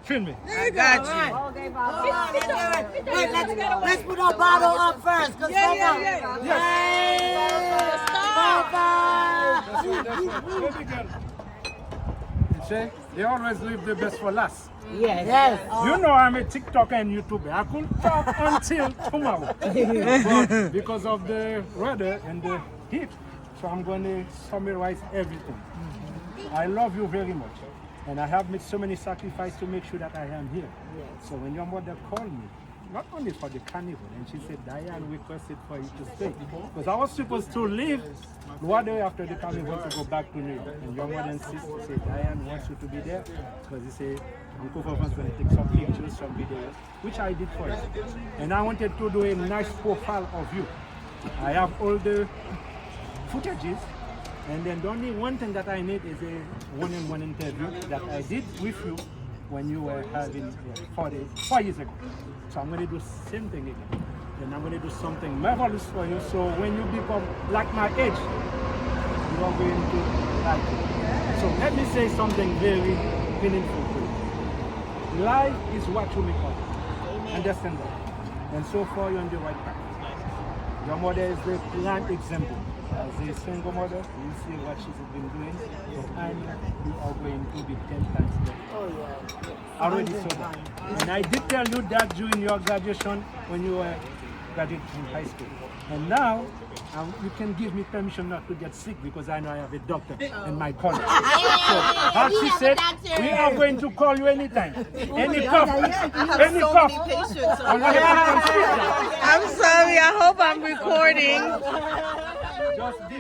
Film me. I got you. Okay, Baba. Wait, let's put our bottle up first. Yes. Baba. Baby girl. See, they always leave the best for last. Yes. You know I'm a TikToker and YouTuber. I could talk until tomorrow. But because of the weather and the heat, so I'm going to summarize everything. I love you very much. And I have made so many sacrifices to make sure that I am here. So when your mother called me, not only for the carnival, and she said, Diane requested for you to stay. Because I was supposed to leave one day after the carnival to go back to New York. And your mother insisted, said, Diane wants you to be there. Because he said, Uncle Frantz is going to take some pictures, some videos, which I did for you. And I wanted to do a nice profile of you. I have all the footages. And then the only one thing that I need is a one-on-one interview that I did with you when you were having 4 years ago. So I'm going to do the same thing again. And I'm going to do something marvelous for you. So when you become like my age, you are going to like it. So let me say something very meaningful to you. Life is what you make of it. Understand that? And so far you're on the right path. Your mother is the prime example. As a single mother, you see what she's been doing. So I know you are going to be 10 times better. Oh, yeah. I already saw that. And I did tell you that during your graduation when you were graduating from high school. And now, you can give me permission not to get sick because I know I have a doctor in my college. So, as she said, we are going to call you anytime. Any cough, any cough. I'm sorry. I hope I'm recording. Just be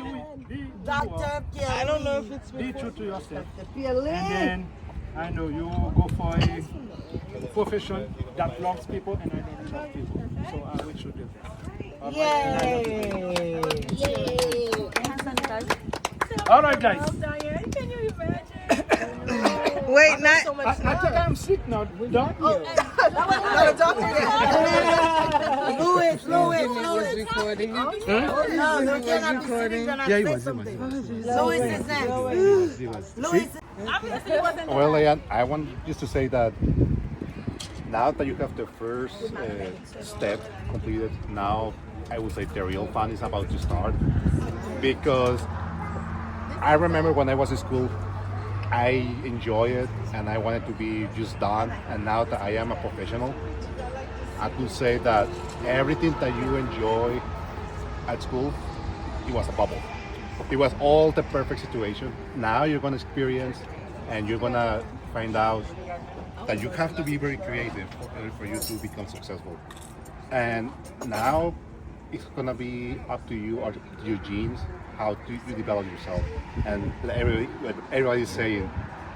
Dr. I don't know if it's be true to yourself. Pierre. And then I know you go for a profession that loves people and I don't love people. So I wish you the best. Yay! All right, guys. Diane, can you imagine? Wait, not. I think I'm sick now. Don't Louis. Recording. No, you cannot be sitting when I say something. Louis is next. Louis. Obviously, it wasn't. Well, Leanne, I want just to say that now that you have the first step completed, now I would say the real fun is about to start. Because I remember when I was in school, I enjoyed it and I wanted to be just done. And now that I am a professional, I could say that everything that you enjoy at school, it was a bubble. It was all the perfect situation. Now you're going to experience and you're going to find out that you have to be very creative for you to become successful. And now it's going to be up to you or your genes how to you develop yourself. And everybody is saying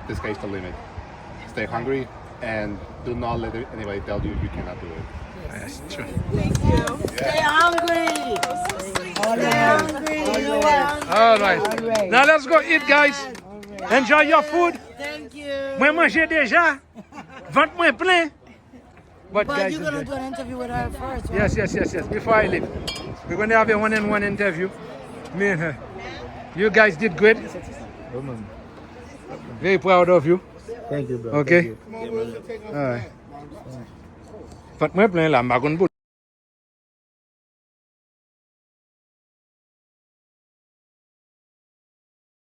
the sky's the limit. Stay hungry and do not let anybody tell you you cannot do it. That's true. Stay hungry. Stay hungry. All right. Now let's go eat, guys. Enjoy your food. Thank you. Moi manger déjà. Ventre moins plein. But But guys, you're going to enjoy. do an interview with her first, right? Yes. Before I leave, we're going to have a one-on-one interview. Me and her. You guys did great. Very proud of you. Thank you, bro. Okay. All right. Ventre moins plein là, ma